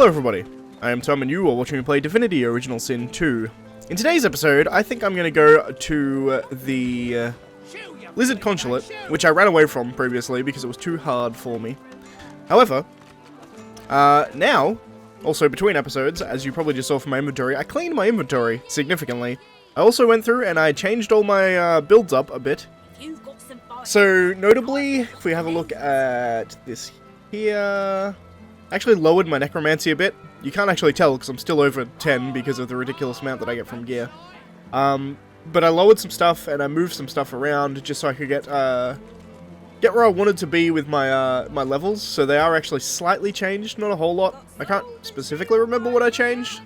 Hello everybody, I am Tom and you are watching me play Divinity Original Sin 2. In today's episode, I think I'm going to go to the Lizard Consulate, which I ran away from previously because it was too hard for me. However, now, also between episodes, as you probably just saw from my inventory, I cleaned my inventory significantly. I also went through and I changed all my builds up a bit. So, notably, if we have a look at this here, I actually lowered my necromancy a bit. You can't actually tell because I'm still over 10 because of the ridiculous amount that I get from gear. But I lowered some stuff and I moved some stuff around just so I could get where I wanted to be with my my levels. So they are actually slightly changed, not a whole lot. I can't specifically remember what I changed.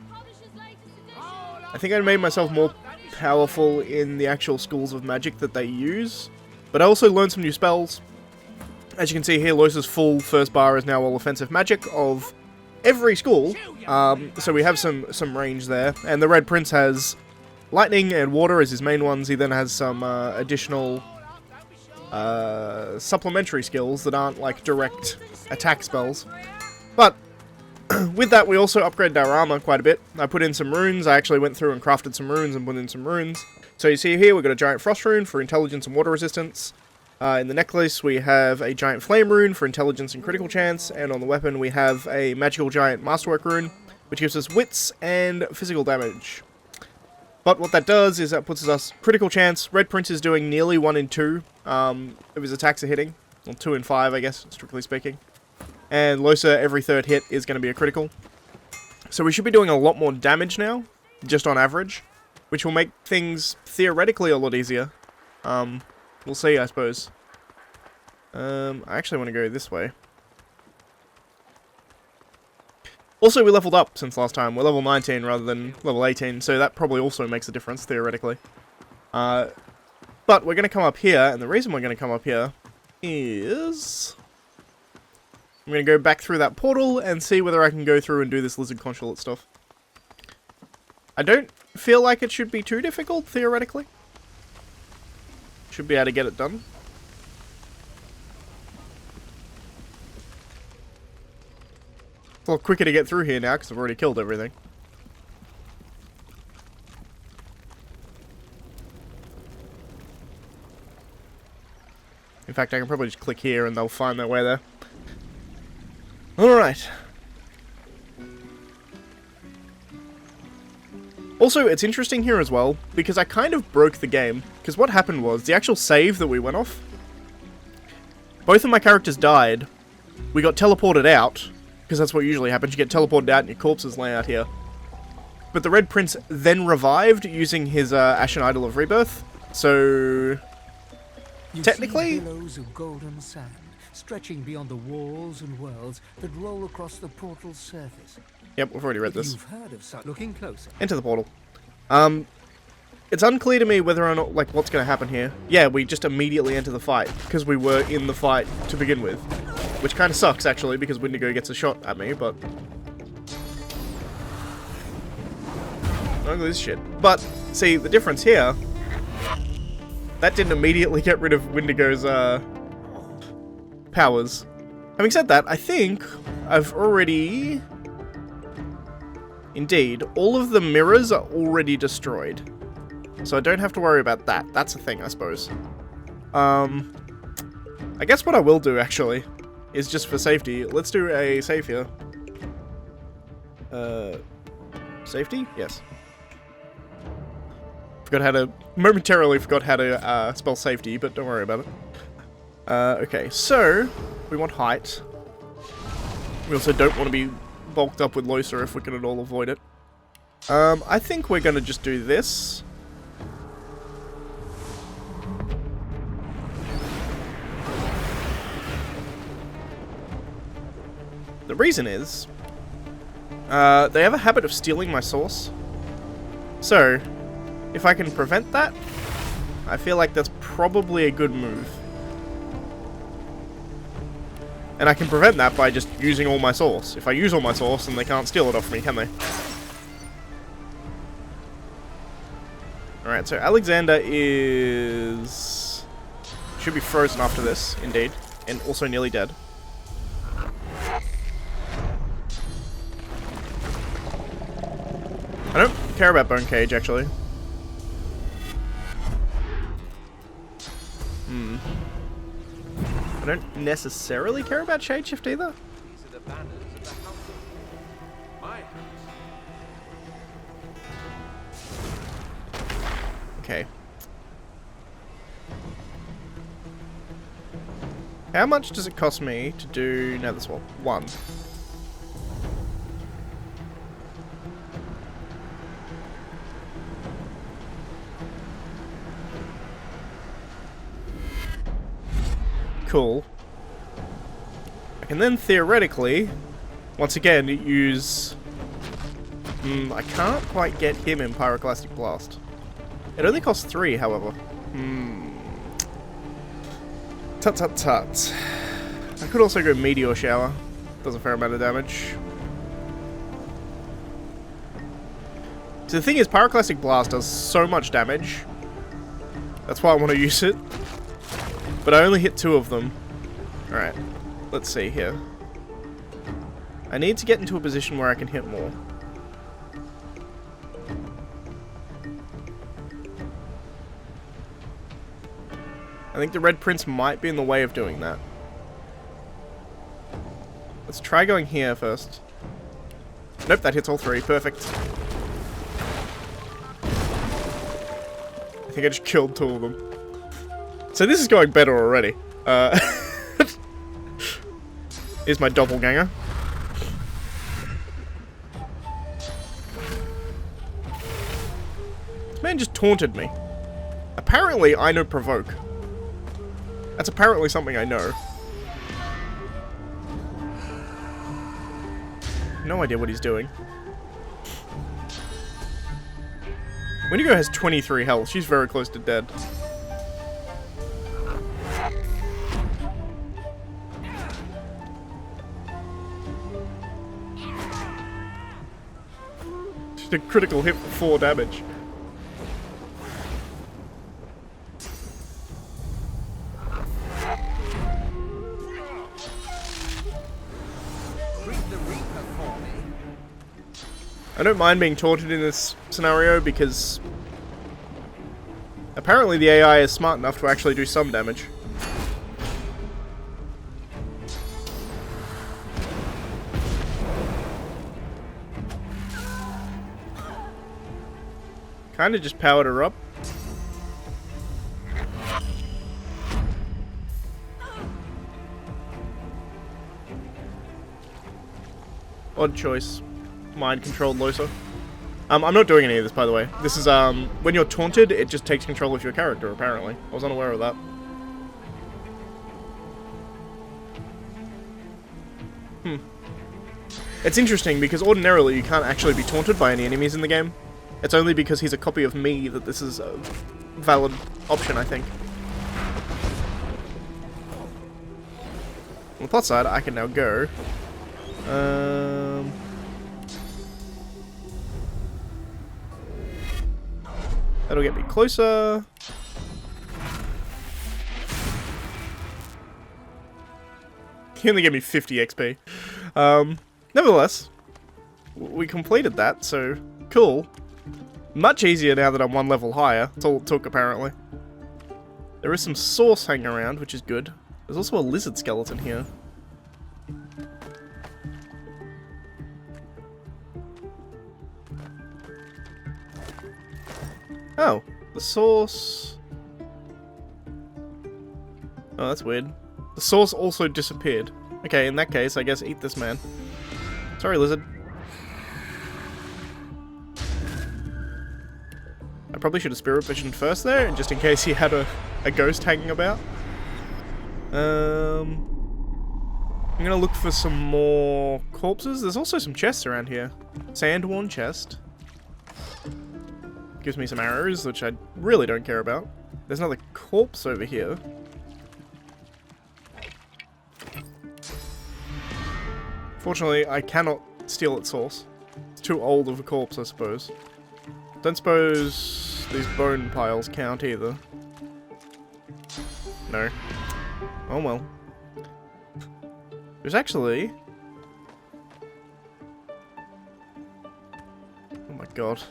I think I made myself more powerful in the actual schools of magic that they use. But I also learned some new spells. As you can see here, Loisa's full first bar is now all offensive magic of every school. So we have some range there. And the Red Prince has lightning and water as his main ones. He then has some additional supplementary skills that aren't like direct attack spells. But with that, we also upgraded our armor quite a bit. I put in some runes. I actually went through and crafted some runes and put in some runes. So you see here, we've got a giant frost rune for intelligence and water resistance. In the necklace, we have a giant flame rune for intelligence and critical chance, and on the weapon we have a magical giant masterwork rune, which gives us wits and physical damage. But what that does is that puts us critical chance. Red Prince is doing nearly 1 in 2 of his attacks are hitting, or 2 in 5, I guess, strictly speaking. And Loisa, every third hit is going to be a critical. So we should be doing a lot more damage now, just on average, which will make things theoretically a lot easier. We'll see, I suppose. I actually want to go this way. Also, we leveled up since last time. We're level 19 rather than level 18, so that probably also makes a difference, theoretically. But we're going to come up here, and the reason we're going to come up here is I'm going to go back through that portal and see whether I can go through and do this Lizard Consulate stuff. I don't feel like it should be too difficult, theoretically. Should be able to get it done. It's a lot quicker to get through here now because I've already killed everything. In fact, I can probably just click here and they'll find their way there. Alright. Also, it's interesting here as well, because I kind of broke the game. Because what happened was, the actual save that we went off, both of my characters died. We got teleported out, because that's what usually happens. You get teleported out and your corpses lay out here. But the Red Prince then revived using his Ashen Idol of Rebirth. So, technically, billows of golden sand stretching beyond the walls and worlds that roll across the portal's surface. Yep, we've already read this. You've heard of such. Looking closer. Enter the portal. It's unclear to me whether or not, like, what's going to happen here. Yeah, we just immediately enter the fight, because we were in the fight to begin with. Which kind of sucks, actually, because Wendigo gets a shot at me, but look at this shit. But, see, the difference here, that didn't immediately get rid of Wendigo's, powers. Having said that, I think I've already... Indeed, all of the mirrors are already destroyed. So I don't have to worry about that. That's a thing, I suppose. I guess what I will do, actually, is just for safety. Let's do a save here. Safety? Yes. Momentarily forgot how to spell safety, but don't worry about it. Okay, so we want height. We also don't want to be bulked up with Loisa if we can at all avoid it. I think we're going to just do this. The reason is, they have a habit of stealing my source. So, if I can prevent that, I feel like that's probably a good move. And I can prevent that by just using all my source. If I use all my source, then they can't steal it off me, can they? Alright, so Alexander is... should be frozen after this, indeed. And also nearly dead. care about Bone Cage, actually. I don't necessarily care about Shadeshift either. These are the banners of the house. My house. Okay. How much does it cost me to do nether swap? 1. Cool. I can then theoretically, once again, use... I can't quite get him in Pyroclastic Blast. It only costs 3, however. Tut tut tut. I could also go Meteor Shower. Does a fair amount of damage. So the thing is, Pyroclastic Blast does so much damage. That's why I want to use it. But I only hit 2 of them. Alright, let's see here. I need to get into a position where I can hit more. I think the Red Prince might be in the way of doing that. Let's try going here first. Nope, that hits all 3. Perfect. I think I just killed 2 of them. So this is going better already. Here's my doppelganger. This man just taunted me. Apparently, I know provoke. That's apparently something I know. No idea what he's doing. Wendigo has 23 health. She's very close to dead. Just a critical hit for 4 damage. I don't mind being taunted in this scenario because apparently the AI is smart enough to actually do some damage. Kinda just powered her up. Odd choice. Mind-controlled Losa. I'm not doing any of this, by the way. This is, when you're taunted, it just takes control of your character, apparently. I was unaware of that. It's interesting, because ordinarily you can't actually be taunted by any enemies in the game. It's only because he's a copy of me that this is a valid option, I think. On the plus side, I can now go. That'll get me closer. He only gave me 50 XP. Nevertheless, we completed that, so cool. Much easier now that I'm 1 level higher. That's all it took, apparently. There is some sauce hanging around, which is good. There's also a lizard skeleton here. Oh, the sauce... Oh, that's weird. The sauce also disappeared. Okay, in that case, I guess eat this man. Sorry, lizard. I probably should have spirit visioned first there, just in case he had a ghost hanging about. I'm gonna look for some more corpses. There's also some chests around here. Sand-worn chest. Gives me some arrows, which I really don't care about. There's another corpse over here. Fortunately, I cannot steal its source. It's too old of a corpse, I suppose. Don't suppose these bone piles count either. No. Oh well. There's actually... Oh my god.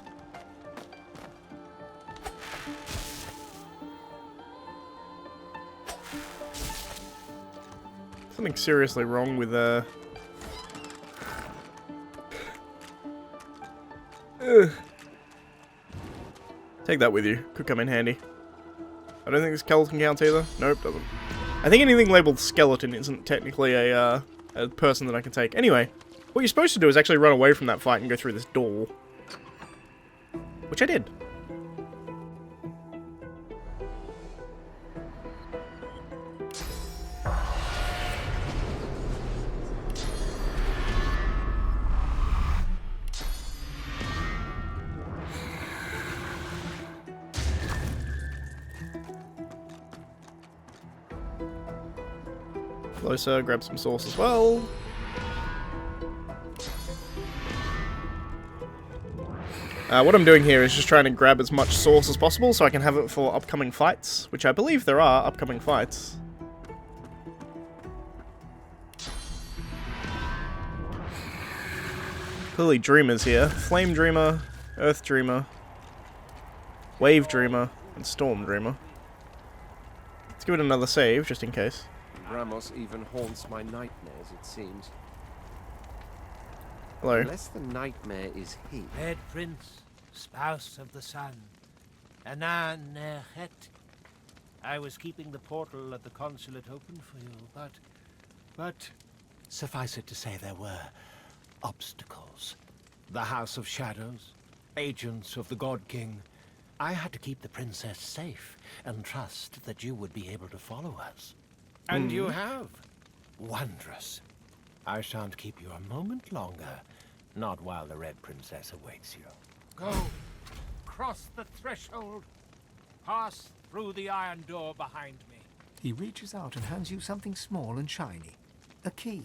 Something seriously wrong with Take that with you. Could come in handy. I don't think this skeleton counts either. Nope, doesn't. I think anything labeled skeleton isn't technically a person that I can take. Anyway, what you're supposed to do is actually run away from that fight and go through this door. Which I did. Closer, grab some sauce as well. What I'm doing here is just trying to grab as much sauce as possible so I can have it for upcoming fights, which I believe there are upcoming fights. Clearly Dreamers here. Flame Dreamer, Earth Dreamer, Wave Dreamer, and Storm Dreamer. Let's give it another save, just in case. Ramos even haunts my nightmares, it seems. Hello. Unless the nightmare is he. Red Prince, spouse of the sun, Anan Nechet. I was keeping the portal at the consulate open for you, but suffice it to say there were obstacles. The House of Shadows, agents of the God King. I had to keep the princess safe and trust that you would be able to follow us. And you have. Wondrous. I shan't keep you a moment longer. Not while the Red Princess awaits you. Go. Cross the threshold. Pass through the iron door behind me. He reaches out and hands you something small and shiny. A key.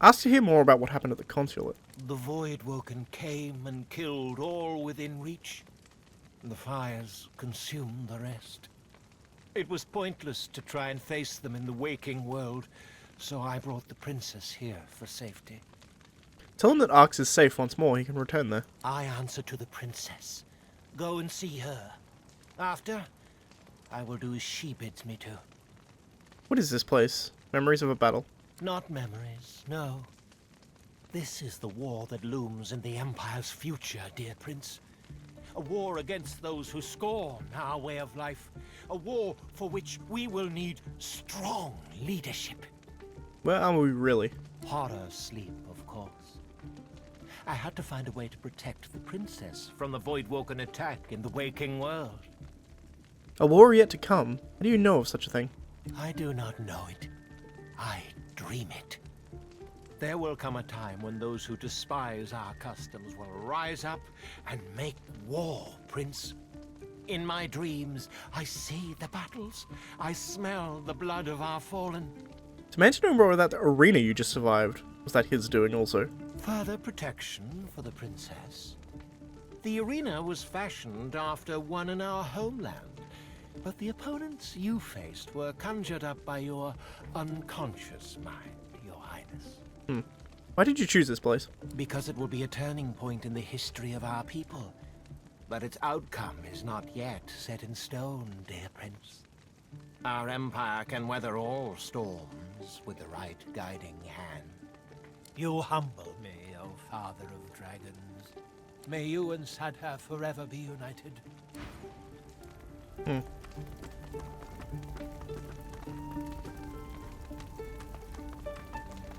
Asked to hear more about what happened at the consulate. The Voidwoken came and killed all within reach. The fires consumed the rest. It was pointless to try and face them in the waking world, so I brought the princess here for safety. Tell him that Arx is safe once more, he can return there. I answer to the princess. Go and see her. After, I will do as she bids me to. What is this place? Memories of a battle. Not memories, no. This is the war that looms in the Empire's future, dear Prince. A war against those who scorn our way of life. A war for which we will need strong leadership. Where are we really? Horror sleep, of course. I had to find a way to protect the princess from the Voidwoken attack in the waking world. A war yet to come? How do you know of such a thing? I do not know it. I dream it. There will come a time when those who despise our customs will rise up and make war, Prince. In my dreams, I see the battles. I smell the blood of our fallen. To mention no more about that arena you just survived. Was that his doing also? Further protection for the princess. The arena was fashioned after one in our homeland, but the opponents you faced were conjured up by your unconscious mind, Your Highness. Why did you choose this place? Because it will be a turning point in the history of our people. But its outcome is not yet set in stone, dear Prince. Our empire can weather all storms with the right guiding hand. You humble me, O Father of Dragons. May you and Sadha forever be united.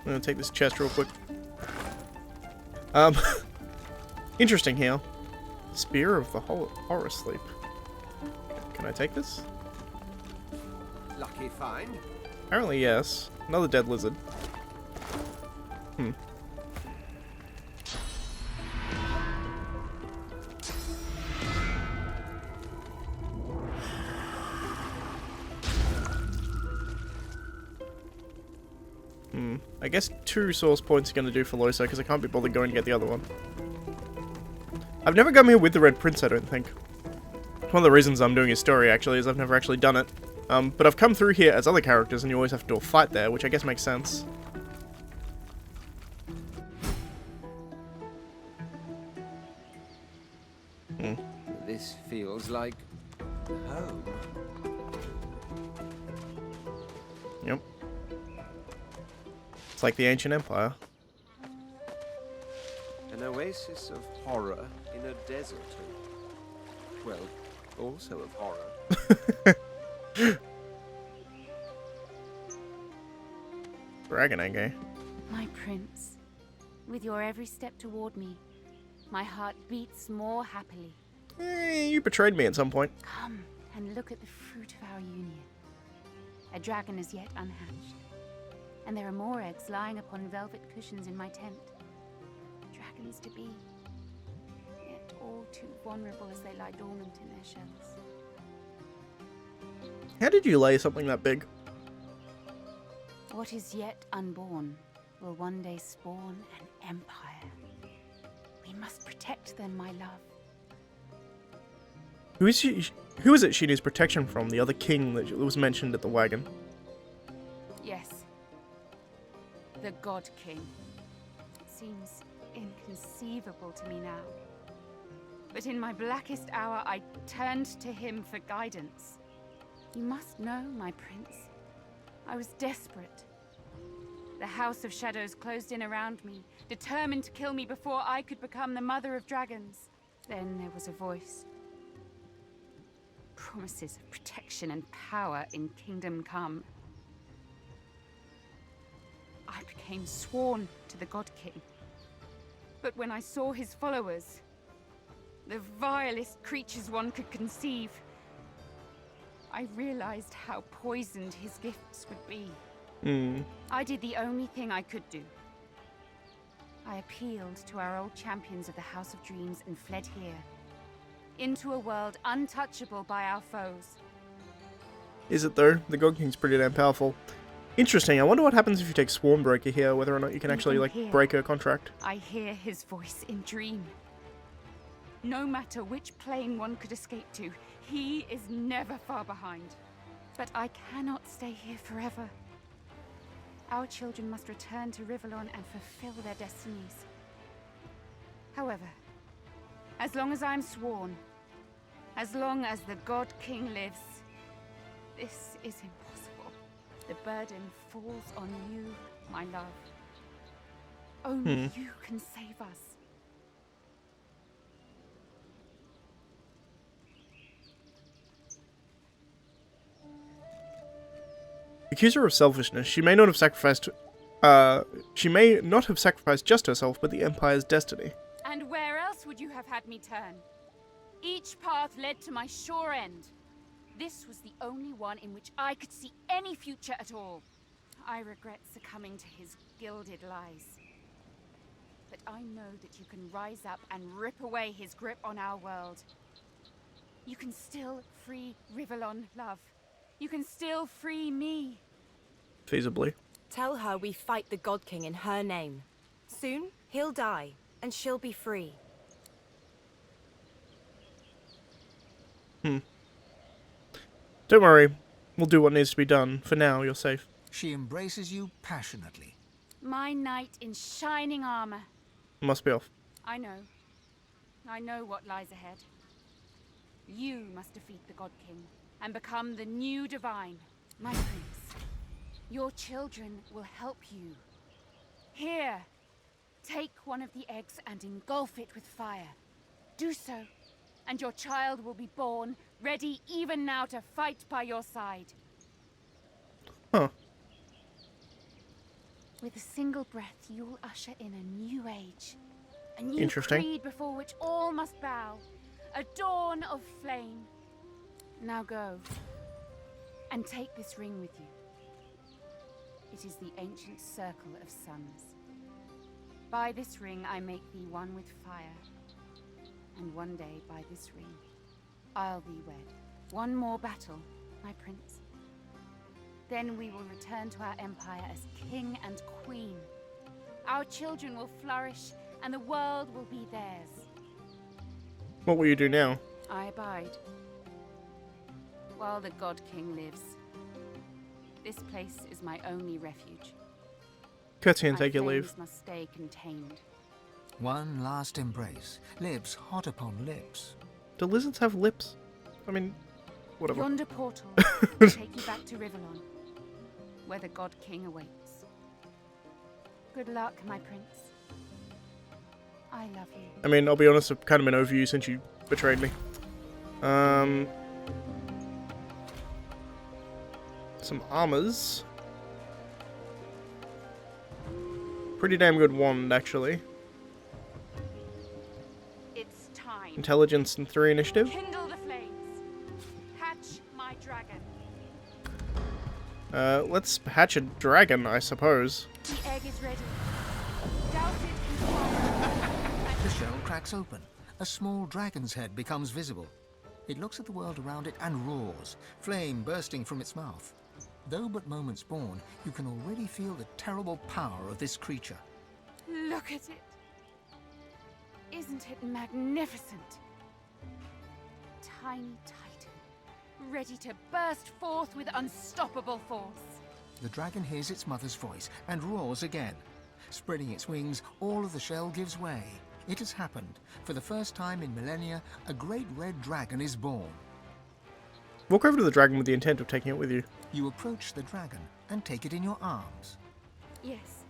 I'm gonna take this chest real quick. Interesting here. Spear of the Horror Sleep. Can I take this? Lucky find. Apparently yes. Another dead lizard. I guess 2 source points are going to do for Losa, because I can't be bothered going to get the other one. I've never come here with the Red Prince, I don't think. One of the reasons I'm doing his story, actually, is I've never actually done it. But I've come through here as other characters, and you always have to do a fight there, which I guess makes sense. This feels like home. Yep. It's like the ancient empire. An oasis of horror in a desert. Well, also of horror. Dragon egg, eh? My prince, with your every step toward me, my heart beats more happily. You betrayed me at some point. Come and look at the fruit of our union. A dragon is yet unhatched, and there are more eggs lying upon velvet cushions in my tent. Dragons to be, yet all too vulnerable as they lie dormant in their shells. How did you lay something that big? What is yet unborn will one day spawn an empire. We must protect them, my love. Who is she? Who is it she needs protection from? The other king that was mentioned at the wagon. Yes. The God King. Seems inconceivable to me now. But in my blackest hour, I turned to him for guidance. You must know, my prince, I was desperate. The House of Shadows closed in around me, determined to kill me before I could become the mother of dragons. Then there was a voice. Promises of protection and power in Kingdom Come. I became sworn to the God King. But when I saw his followers, the vilest creatures one could conceive, I realized how poisoned his gifts would be. I did the only thing I could do. I appealed to our old champions of the House of Dreams and fled here, into a world untouchable by our foes. Is it though? The God King's pretty damn powerful. Interesting. I wonder what happens if you take Swarmbreaker here, whether or not you can actually, like, break her contract. I hear his voice in dream. No matter which plane one could escape to, he is never far behind. But I cannot stay here forever. Our children must return to Rivellon and fulfill their destinies. However, as long as I'm sworn, as long as the God King lives, this is impossible. The burden falls on you, my love. Only you can save us. Accuse her of selfishness. She may not have sacrificed. She may not have sacrificed just herself, but the Empire's destiny. And where else would you have had me turn? Each path led to my sure end. This was the only one in which I could see any future at all. I regret succumbing to his gilded lies. But I know that you can rise up and rip away his grip on our world. You can still free Rivellon, love. You can still free me. Feasibly. Tell her we fight the God King in her name. Soon, he'll die, and she'll be free. Don't worry. We'll do what needs to be done. For now, you're safe. She embraces you passionately. My knight in shining armor. Must be off. I know. I know what lies ahead. You must defeat the God King and become the new divine. My prince, your children will help you. Here, take one of the eggs and engulf it with fire. Do so, and your child will be born, ready even now to fight by your side. Huh. With a single breath, you'll usher in a new age. A new creed before which all must bow. A dawn of flame. Now go, and take this ring with you. It is the ancient circle of suns. By this ring I make thee one with fire. And one day by this ring, I'll thee wed. One more battle, my prince. Then we will return to our empire as king and queen. Our children will flourish, and the world will be theirs. What will you do now? I abide. While the God King lives. This place is my only refuge. Curtsy and take your My leave. flames must stay contained. One last embrace, lips hot upon lips. Do lizards have lips? I mean, whatever. Yonder portal will take you back to Rivellon. where the God King awaits. Good luck, my prince. I love you. I mean, I'll be honest, I've kind of been over you since you betrayed me. Some armors. Pretty damn good wand, actually. It's time. Intelligence and 3 initiative. Kindle the flames. Hatch my dragon. Let's hatch a dragon, I suppose. The egg is ready. Douse it in fire. The shell cracks open. A small dragon's head becomes visible. It looks at the world around it and roars, flame bursting from its mouth. Though but moments born, you can already feel the terrible power of this creature. Look at it. Isn't it magnificent? Tiny titan, ready to burst forth with unstoppable force. The dragon hears its mother's voice and roars again. Spreading its wings, all of the shell gives way. It has happened. For the first time in millennia, a great red dragon is born. Walk over to the dragon with the intent of taking it with you. You approach the dragon and take it in your arms. Yes.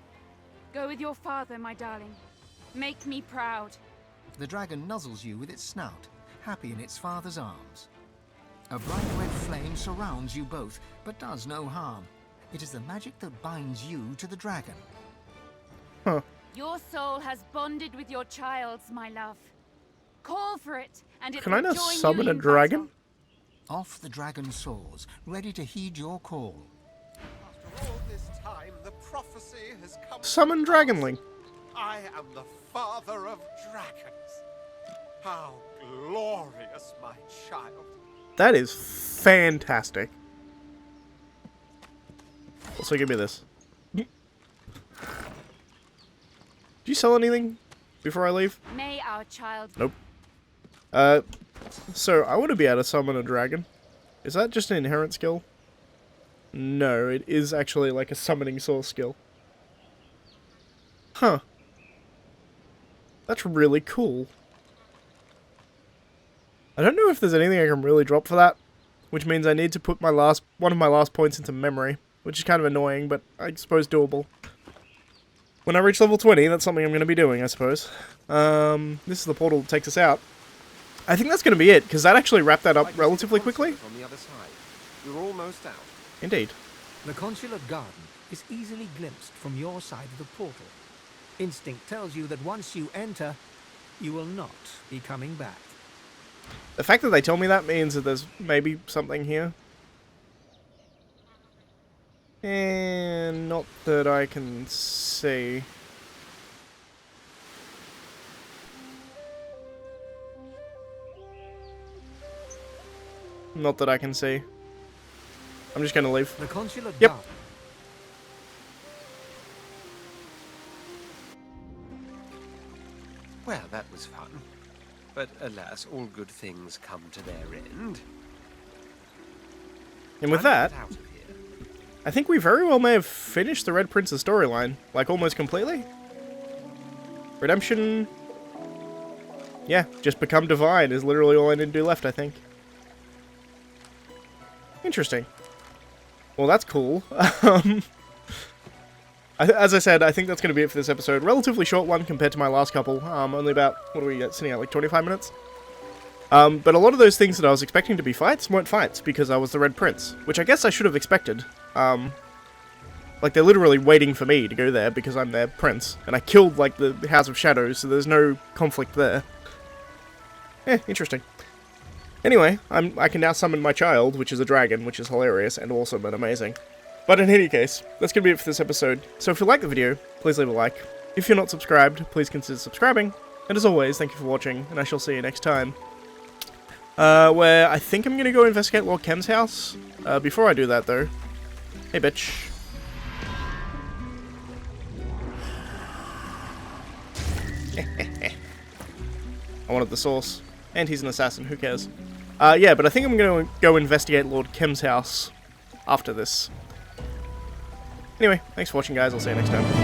Go with your father, my darling. Make me proud. The dragon nuzzles you with its snout, happy in its father's arms. A bright red flame surrounds you both, but does no harm. It is the magic that binds you to the dragon. Huh. Your soul has bonded with your child's, my love. Call for it, and it Can will I now join summon you a in dragon? battle. Off the dragon soars, ready to heed your call. After all this time, the prophecy has come. Summon Dragonling. I am the father of dragons. How glorious, my child. That is fantastic. Also, give me this. Do you sell anything before I leave? May our child. Nope. So I want to be able to summon a dragon. Is that just an inherent skill? No, it is actually like a summoning source skill. Huh. That's really cool. I don't know if there's anything I can really drop for that, which means I need to put one of my last points into memory, which is kind of annoying, but I suppose doable. When I reach level 20, that's something I'm going to be doing, I suppose. This is the portal that takes us out. I think that's going to be it, because that actually wrapped that up relatively quickly. On the other side. We're almost out. Indeed. The consulate garden is easily glimpsed from your side of the portal. Instinct tells you that once you enter, you will not be coming back. The fact that they tell me that means that there's maybe something here. And not that I can see. Not that I can see. I'm just gonna leave. The consulate Yep. garden. Well, that was fun. But alas, all good things come to their end. And with Time to that, get out of here. I think we very well may have finished the Red Prince's storyline. Like, almost completely. Redemption... Yeah, just become divine is literally all I need to do left, I think. Interesting. Well, that's cool. As I said, I think that's going to be it for this episode. Relatively short one compared to my last couple. Only about, what are we sitting at, like 25 minutes? But a lot of those things that I was expecting to be fights weren't fights, because I was the Red Prince. Which I guess I should have expected. Like, they're literally waiting for me to go there, because I'm their prince. And I killed, like, the House of Shadows, so there's no conflict there. Interesting. Anyway, I can now summon my child, which is a dragon, which is hilarious and awesome and amazing. But in any case, that's going to be it for this episode. So if you like the video, please leave a like. If you're not subscribed, please consider subscribing. And as always, thank you for watching, and I shall see you next time. Where I think I'm going to go investigate Lord Kem's house. Before I do that, though. Hey, bitch. I wanted the source. And he's an assassin, who cares? Yeah, but I think I'm going to go investigate Lord Kem's house after this. Anyway, thanks for watching, guys. I'll see you next time.